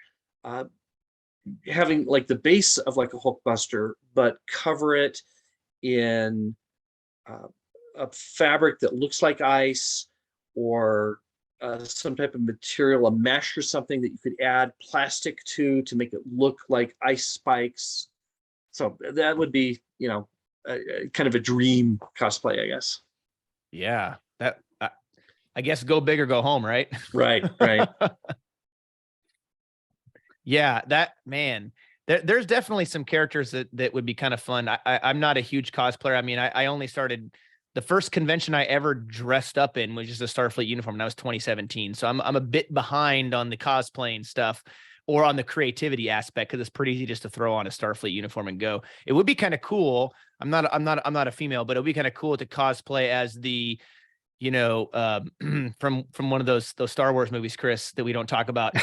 having like the base of like a Hulkbuster, but cover it in a fabric that looks like ice, or some type of material, a mesh or something that you could add plastic to make it look like ice spikes. So that would be, kind of a dream cosplay, I guess. Yeah, that I guess go big or go home, right? Right. Yeah, that, man, there's definitely some characters that would be kind of fun. I'm not a huge cosplayer. I mean, I only started, the first convention I ever dressed up in was just a Starfleet uniform, and that was 2017. So I'm a bit behind on the cosplaying stuff or on the creativity aspect, because it's pretty easy just to throw on a Starfleet uniform and go. It would be kind of cool. I'm not a female, but it would be kind of cool to cosplay as the, from one of those Star Wars movies, Chris, that we don't talk about.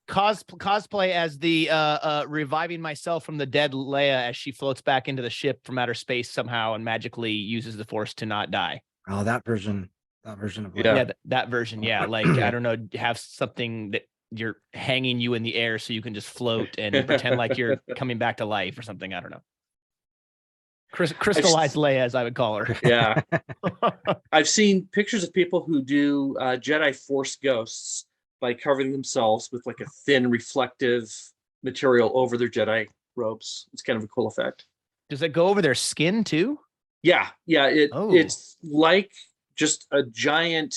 Cosplay as the reviving myself from the dead Leia as she floats back into the ship from outer space somehow and magically uses the Force to not die. Oh, that version of Leia. Yeah, that version. Yeah, like I don't know, have something that you're hanging you in the air so you can just float and pretend like you're coming back to life or something. I don't know. Crystallized Leia, as I would call her. Yeah. I've seen pictures of people who do Jedi Force ghosts by covering themselves with like a thin reflective material over their Jedi robes. It's kind of a cool effect. Does it go over their skin too? Yeah. It's like just a giant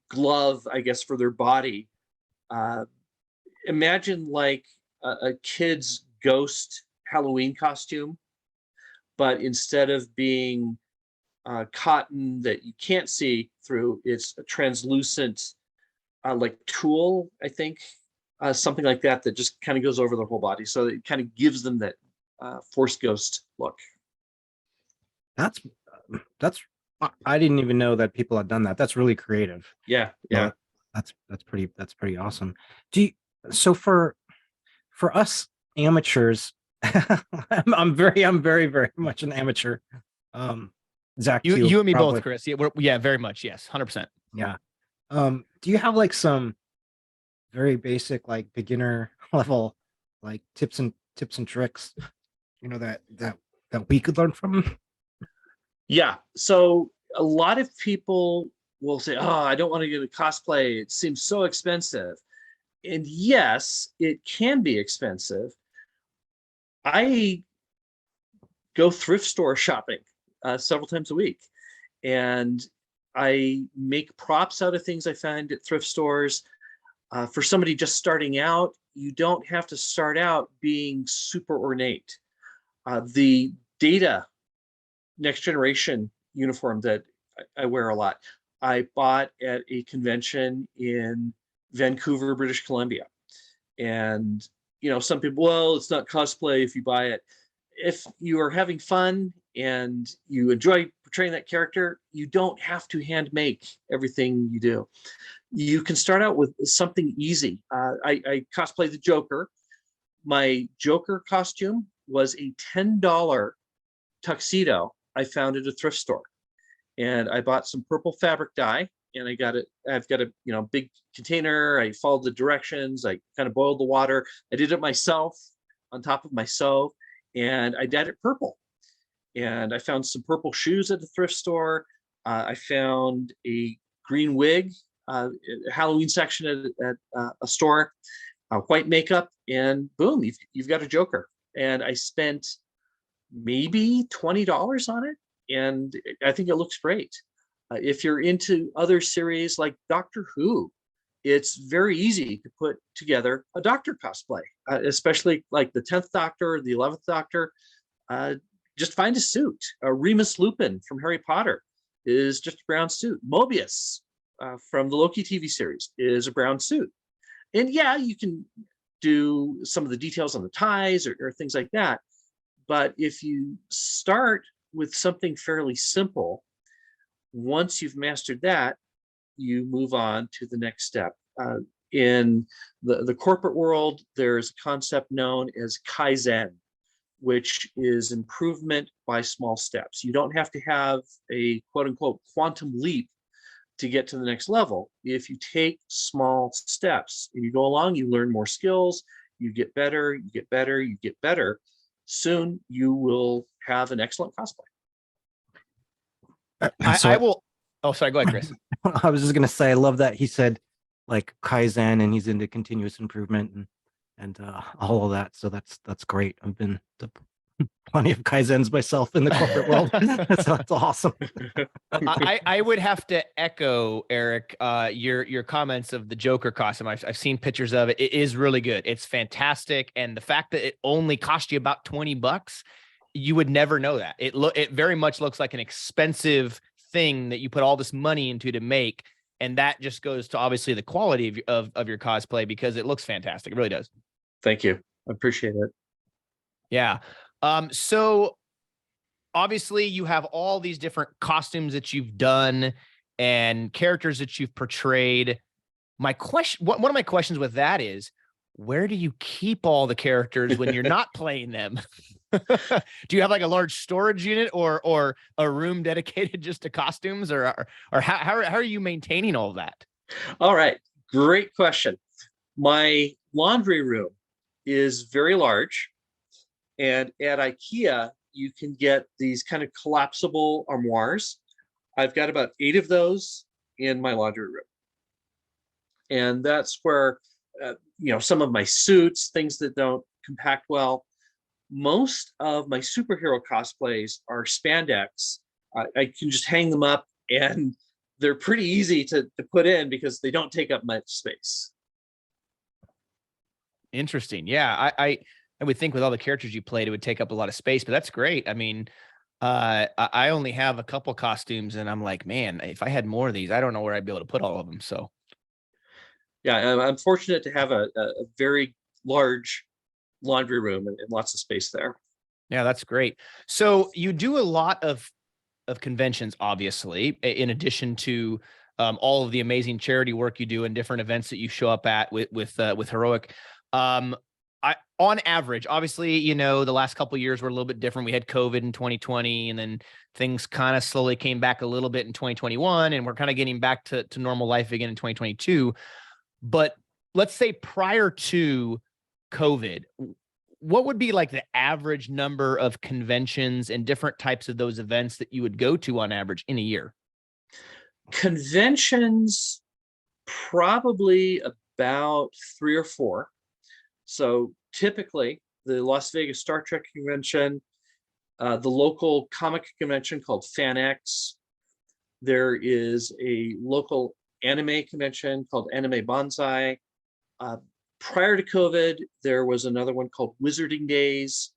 glove, I guess, for their body. Imagine like a kid's ghost Halloween costume, but instead of being cotton that you can't see through, it's a translucent like tulle, I think, something like that just kind of goes over their whole body. So it kind of gives them that Force ghost look. That's I didn't even know that people had done that. That's really creative. Yeah. That's pretty awesome. So for us amateurs, I'm very much an amateur. Zach, You, too, you and me probably. both, Chris. Yeah, very much. Yes, 100%. Yeah. Do you have like some very basic, like beginner level, like tips and tricks, that we could learn from? Yeah. So a lot of people will say, "Oh, I don't want to get a cosplay. It seems so expensive." And yes, it can be expensive. I go thrift store shopping several times a week, and I make props out of things I find at thrift stores. For somebody just starting out, you don't have to start out being super ornate. The Data Next Generation uniform that I wear a lot, I bought at a convention in Vancouver, British Columbia. And, some people, well, it's not cosplay if you buy it. If you are having fun and you enjoy portraying that character, you don't have to hand make everything you do. You can start out with something easy. I cosplay the Joker. My Joker costume was a $10 tuxedo I found at a thrift store, and I bought some purple fabric dye, and I've got a big container. I followed the directions. I kind of boiled the water. I did it myself on top of my stove, and I dyed it purple. And I found some purple shoes at the thrift store. I found a green wig, Halloween section at a store, white makeup, and boom, you've got a Joker. And I spent maybe $20 on it, and I think it looks great. If you're into other series like Doctor Who, it's very easy to put together a Doctor cosplay, especially like the 10th Doctor, the 11th Doctor. Just find a suit. Remus Lupin from Harry Potter is just a brown suit. Mobius from the Loki TV series is a brown suit. And yeah, you can do some of the details on the ties or things like that. But if you start with something fairly simple, once you've mastered that, you move on to the next step. In the corporate world, there's a concept known as Kaizen, which is improvement by small steps. You don't have to have a quote unquote quantum leap to get to the next level. If you take small steps and you go along, you learn more skills, you get better, you get better, you get better. Soon you will have an excellent cosplay. I will. Oh, sorry. Go ahead, Chris. I was just gonna say, I love that he said like Kaizen, and he's into continuous improvement and all of that. So that's great. I've been to plenty of Kaizens myself in the corporate world. So that's awesome. I would have to echo, Eric, your comments of the Joker costume. I've seen pictures of it. It is really good. It's fantastic. And the fact that it only cost you about $20, you would never know that. It very much looks like an expensive thing that you put all this money into to make. And that just goes to obviously the quality of your cosplay, because it looks fantastic. It really does. Thank you. I appreciate it. Yeah. So obviously you have all these different costumes that you've done and characters that you've portrayed. One of my questions with that is, where do you keep all the characters when you're not playing them? Do you have like a large storage unit or a room dedicated just to costumes, or how are you maintaining all of that? All right. Great question. My laundry room is very large, and at IKEA, you can get these kind of collapsible armoires. I've got about 8 of those in my laundry room. And that's where, some of my suits, things that don't compact well. Most of my superhero cosplays are spandex. I can just hang them up, and they're pretty easy to put in because they don't take up much space. Interesting. Yeah. I would think with all the characters you played, it would take up a lot of space, but that's great. I mean, I only have a couple costumes, and I'm like, man, if I had more of these, I don't know where I'd be able to put all of them. So Yeah, I'm fortunate to have a very large laundry room and lots of space there. yeah, that's great. So you do a lot of conventions, obviously, in addition to all of the amazing charity work you do and different events that you show up at with Heroic. On average, obviously, the last couple of years were a little bit different. We had COVID in 2020, and then things kind of slowly came back a little bit in 2021, and we're kind of getting back to normal life again in 2022. But let's say prior to COVID, what would be like the average number of conventions and different types of those events that you would go to on average in a year? Conventions, probably about 3 or 4. So typically the Las Vegas Star Trek convention, the local comic convention called FanX. There is a local anime convention called Anime Bonsai. Prior to COVID, there was another one called Wizarding Days.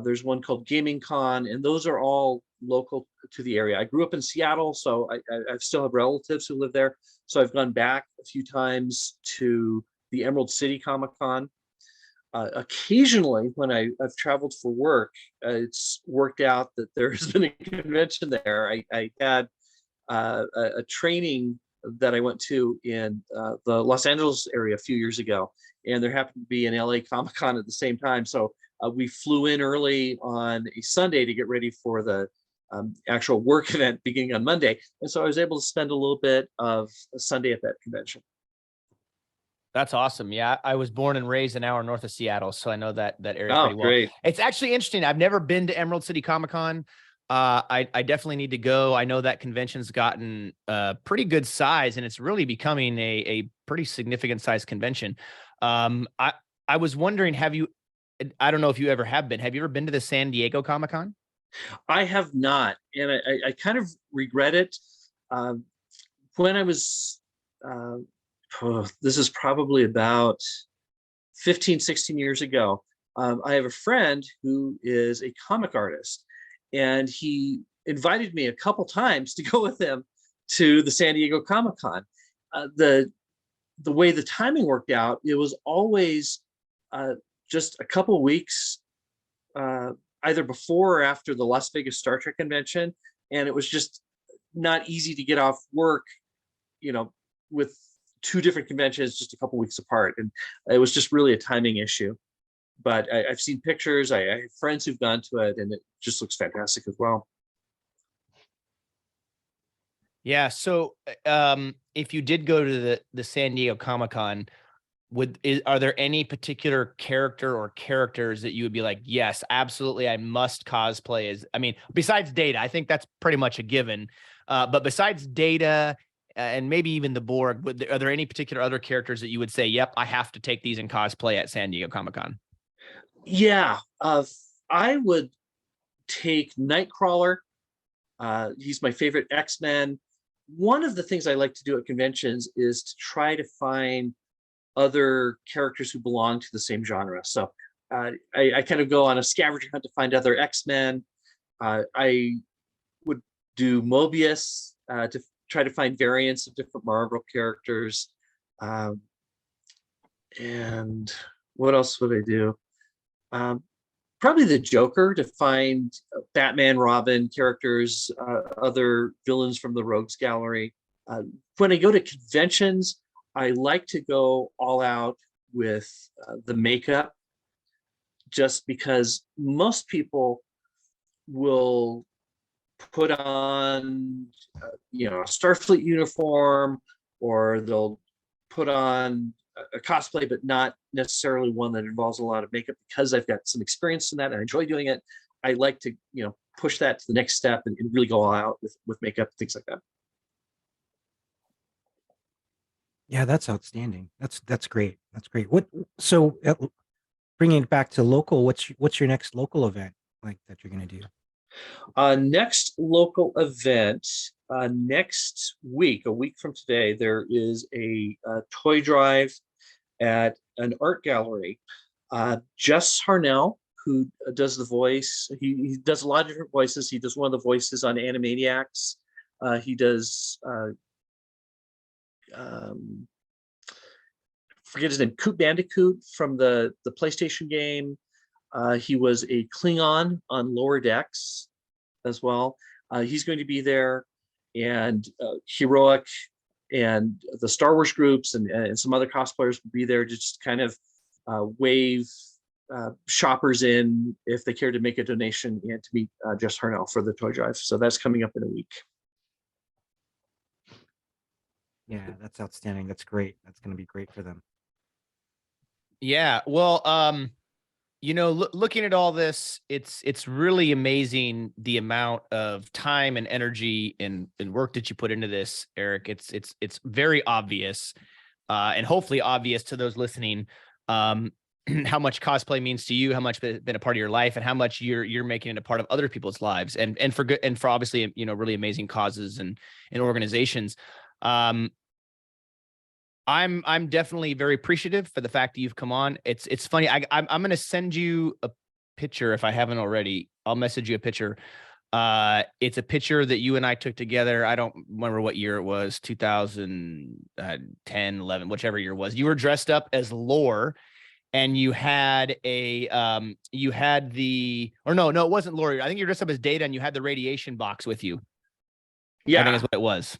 There's one called Gaming Con, and those are all local to the area. I grew up in Seattle, so I still have relatives who live there. So I've gone back a few times to the Emerald City Comic Con. Occasionally, when I've traveled for work, it's worked out that there has been a convention there. I had a training that I went to in the Los Angeles area a few years ago, and there happened to be an LA Comic Con at the same time. So we flew in early on a Sunday to get ready for the actual work event beginning on Monday. And so I was able to spend a little bit of a Sunday at that convention. That's awesome. Yeah, I was born and raised an hour north of Seattle, so I know that area pretty well. Great. It's actually interesting. I've never been to Emerald City Comic Con. I definitely need to go. I know that convention's gotten a pretty good size, and it's really becoming a pretty significant size convention. I was wondering, I don't know if you ever have been. Have you ever been to the San Diego Comic Con? I have not, and I kind of regret it. When I was, this is probably about 15, 16 years ago, I have a friend who is a comic artist, and he invited me a couple times to go with him to the San Diego Comic Con. The way the timing worked out, it was always just a couple of weeks, either before or after the Las Vegas Star Trek convention, and it was just not easy to get off work, with 2 different conventions just a couple weeks apart, and it was just really a timing issue. But I've seen pictures. I have friends who've gone to it, and it just looks fantastic as well. Yeah. So, if you did go to the San Diego Comic Con, are there any particular character or characters that you would be like, yes, absolutely, I must cosplay besides Data? I think that's pretty much a given. But besides Data and maybe even the Borg, are there any particular other characters that you would say, yep, I have to take these in cosplay at San Diego Comic Con? Yeah, I would take Nightcrawler. He's my favorite X-Men. One of the things I like to do at conventions is to try to find other characters who belong to the same genre. So I kind of go on a scavenger hunt to find other X-Men. I would do Mobius to try to find variants of different Marvel characters. And what else would I do? Probably the Joker to find Batman, Robin characters, other villains from the Rogues Gallery. When I go to conventions, I like to go all out with the makeup, just because most people will put on, a Starfleet uniform, or they'll put on a cosplay, but not necessarily one that involves a lot of makeup. Because I've got some experience in that and I enjoy doing it, I like to, push that to the next step and really go all out with makeup, things like that. Yeah, that's outstanding. That's great. That's great. So bringing it back to local, what's your next local event like that you're going to do? Next local event, next week, a week from today, there is a toy drive at an art gallery. Jess Harnell, who does the voice, he does a lot of different voices. He does one of the voices on Animaniacs. He does, forget his name, Coot Bandicoot from the PlayStation game. He was a Klingon on Lower Decks as well. He's going to be there, and Heroic and the Star Wars groups and some other cosplayers will be there to just kind of wave shoppers in if they care to make a donation and to meet Jess Harnell for the toy drive. So that's coming up in a week. Yeah, that's outstanding. That's great. That's going to be great for them. Yeah. Well, looking at all this, it's really amazing the amount of time and energy and work that you put into this, Eric. It's very obvious, and hopefully obvious to those listening, how much cosplay means to you, how much it's been a part of your life, and how much you're making it a part of other people's lives, and for good, and for obviously, really amazing causes and organizations. I'm definitely very appreciative for the fact that you've come on. It's funny. I'm going to send you a picture if I haven't already. I'll message you a picture. It's a picture that you and I took together. I don't remember what year it was, 2010, 11, whichever year it was. You were dressed up as Lore, and you had it wasn't Lore. I think you were dressed up as Data, and you had the radiation box with you. Yeah, I think is what it was.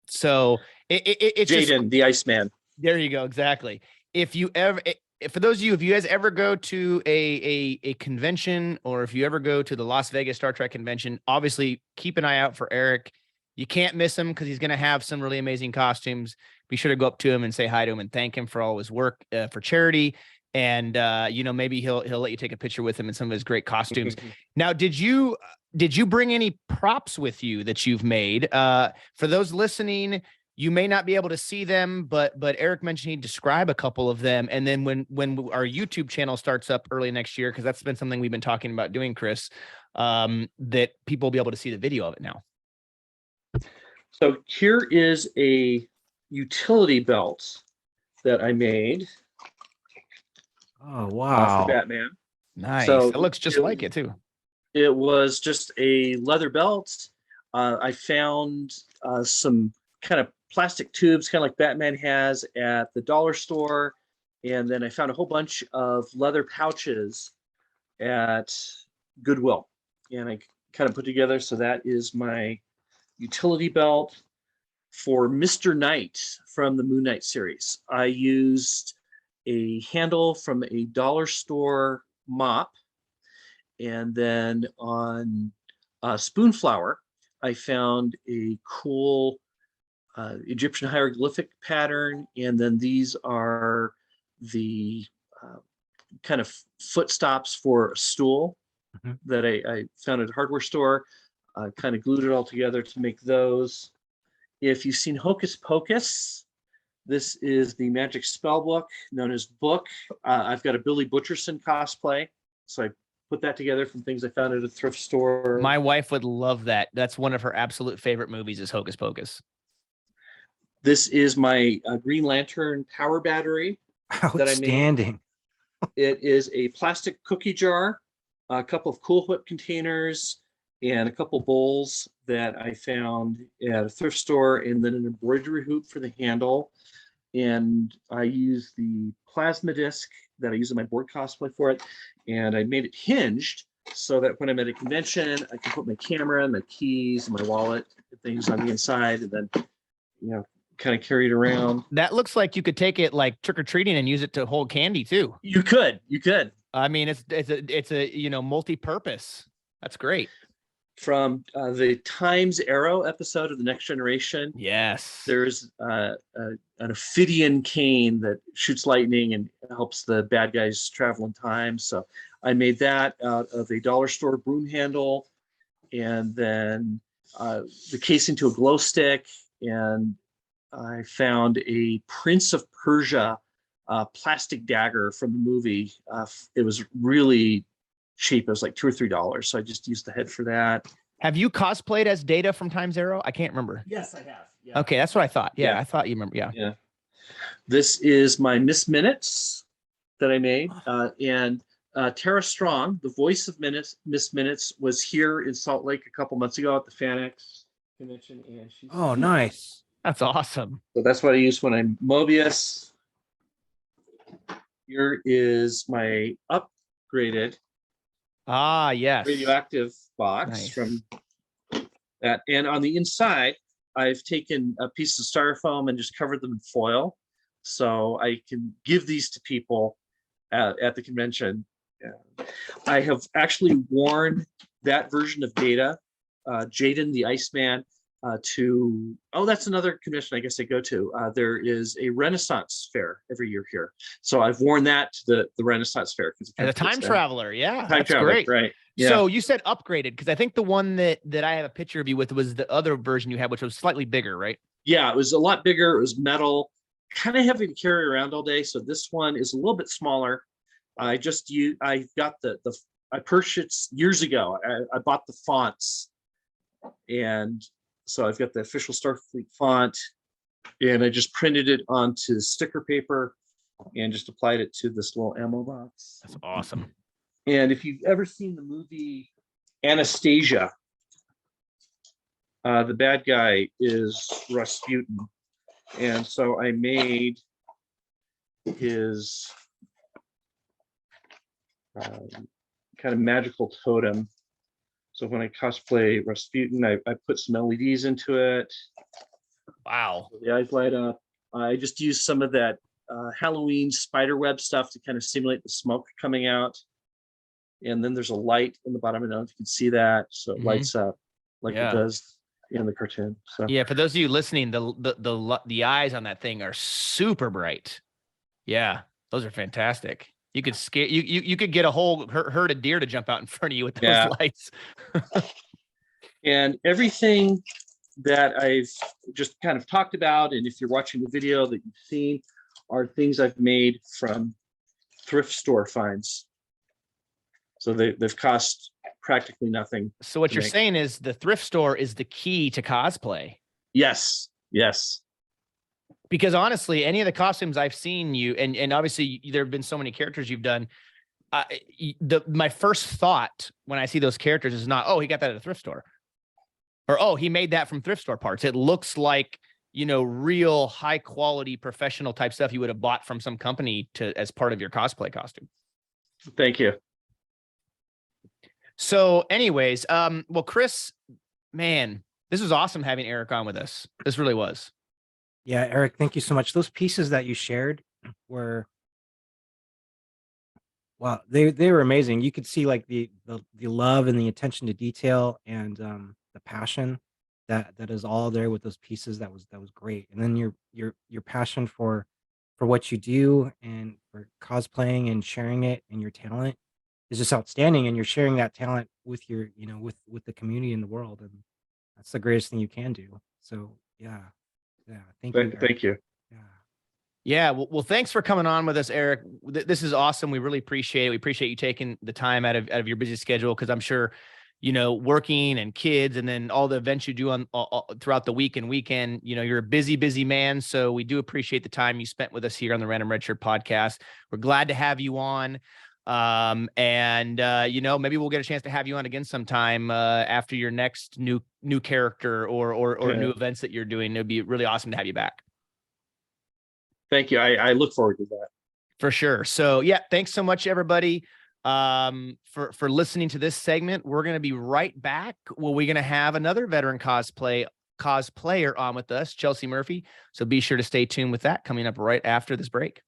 So it's Jaden, just, the Iceman. there you go. Exactly. If you ever, for those of you, if you guys ever go to a convention, or if you ever go to the Las Vegas Star Trek convention, obviously keep an eye out for Eric. You can't miss him because he's going to have some really amazing costumes. Be sure to go up to him and say hi to him and thank him for all his work for charity. And maybe he'll let you take a picture with him in some of his great costumes. Now, did you bring any props with you that you've made? For those listening, you may not be able to see them, but Eric mentioned he'd describe a couple of them. And then when our YouTube channel starts up early next year, because that's been something we've been talking about doing, Chris, that people will be able to see the video of it now. So here is a utility belt that I made. Oh, wow. For Batman. Nice. So it looks just like it too. It was just a leather belt. I found some kind of plastic tubes, kind of like Batman has at the dollar store. And then I found a whole bunch of leather pouches at Goodwill. And I kind of put together, so that is my utility belt. For Mr. Knight from the Moon Knight series, I used a handle from a dollar store mop. And then on Spoonflower, I found a cool Egyptian hieroglyphic pattern. And then these are the kind of foot stops for a stool that I found at a hardware store. Kind of glued it all together to make those. If you've seen Hocus Pocus, this is the magic spell book known as Book. I've got a Billy Butcherson cosplay. So I put that together from things I found at a thrift store. My wife would love that. That's one of her absolute favorite movies is Hocus Pocus. This is my Green Lantern power battery that I made. Outstanding. It is a plastic cookie jar, a couple of Cool Whip containers, and a couple bowls that I found at a thrift store, and then an embroidery hoop for the handle. And I use the plasma disc that I use in my board cosplay for it. And I made it hinged so that when I'm at a convention, I can put my camera, my keys, my wallet, and things on the inside, and then, kind of carry it around. That looks like you could take it like trick-or-treating and use it to hold candy too. You could. I mean, it's a and helps the bad guys travel in time. So I made that out of a dollar store broom handle, and then the casing to a glow stick, and I found a Prince of Persia plastic dagger from the movie. It was really cheap. It was like $2 or $3. So I just used the head for that. Have you cosplayed as Data from Time Zero? I can't remember. Yes, I have. Yeah. Okay, that's what I thought. Yeah, Yeah. I thought you remember. Yeah. Yeah. This is my Miss Minutes that I made. And Tara Strong, the voice of Miss Minutes, was here in Salt Lake a couple months ago at the FanX convention. And she's Nice. That's awesome. So that's what I use when I'm Mobius. Here is my upgraded Yes. radioactive box Nice. from that. And on the inside, I've taken a piece of styrofoam and just covered them in foil. So I can give these to people at the convention. I have actually worn that version of Data, Jaden the Iceman, that's another convention I guess I go to. There is a Renaissance fair every year here. So I've worn that to the Renaissance fair. As a time traveler, yeah, Time that's traveler, great. right. Yeah. So you said upgraded, because I think the one that I have a picture of you with was the other version you had, which was slightly bigger, right? Yeah, it was a lot bigger. It was metal, kind of heavy to carry around all day. So this one is a little bit smaller. I got I purchased years ago. I bought the fonts, and so I've got the official Starfleet font, and I just printed it onto sticker paper and just applied it to this little ammo box. That's awesome. And if you've ever seen the movie Anastasia, the bad guy is Rasputin. And so I made his kind of magical totem. So when I cosplay Rasputin, I put some LEDs into it. Wow. So the eyes light up. I just used some of that Halloween spider web stuff to kind of simulate the smoke coming out. And then there's a light in the bottom. I don't know if you can see that. So it lights up like it does in the cartoon. So yeah, for those of you listening, the eyes on that thing are super bright. Yeah, those are fantastic. You could scare you could get a whole herd of deer to jump out in front of you with those lights. And everything that I've just kind of talked about, and if you're watching the video that you've seen, are things I've made from thrift store finds. So they've cost practically nothing. So what you're saying is the thrift store is the key to cosplay. Yes. Yes. Because honestly, any of the costumes I've seen you, and obviously there have been so many characters you've done. My first thought when I see those characters is not, oh, he got that at a thrift store, or oh, he made that from thrift store parts. It looks like, real high quality professional type stuff you would have bought from some company as part of your cosplay costume. Thank you. So anyways, well, Chris, man, this was awesome having Eric on with us. This really was. Yeah, Eric, thank you so much. Those pieces that you shared were, wow, they were amazing. You could see like the love and the attention to detail and the passion that is all there with those pieces. That was great. And then your passion for what you do and for cosplaying and sharing it and your talent is just outstanding. And you're sharing that talent with your, with the community in the world. And that's the greatest thing you can do. So yeah. Thank you. Eric. Thank you. Yeah. Well, thanks for coming on with us, Eric. This is awesome. We really appreciate it. We appreciate you taking the time out of your busy schedule, because I'm sure, working and kids and then all the events you do on throughout the week and weekend, you're a busy man. So we do appreciate the time you spent with us here on the Random Redshirt podcast. We're glad to have you on. Maybe we'll get a chance to have you on again sometime after your next new character or new events that you're doing. It'd be really awesome to have you back. Thank you. I look forward to that. For sure. So yeah, thanks so much, everybody, for listening to this segment. We're going to be right back. Well, we're going to have another veteran cosplayer on with us, Chelsea Murphy. So be sure to stay tuned with that coming up right after this break.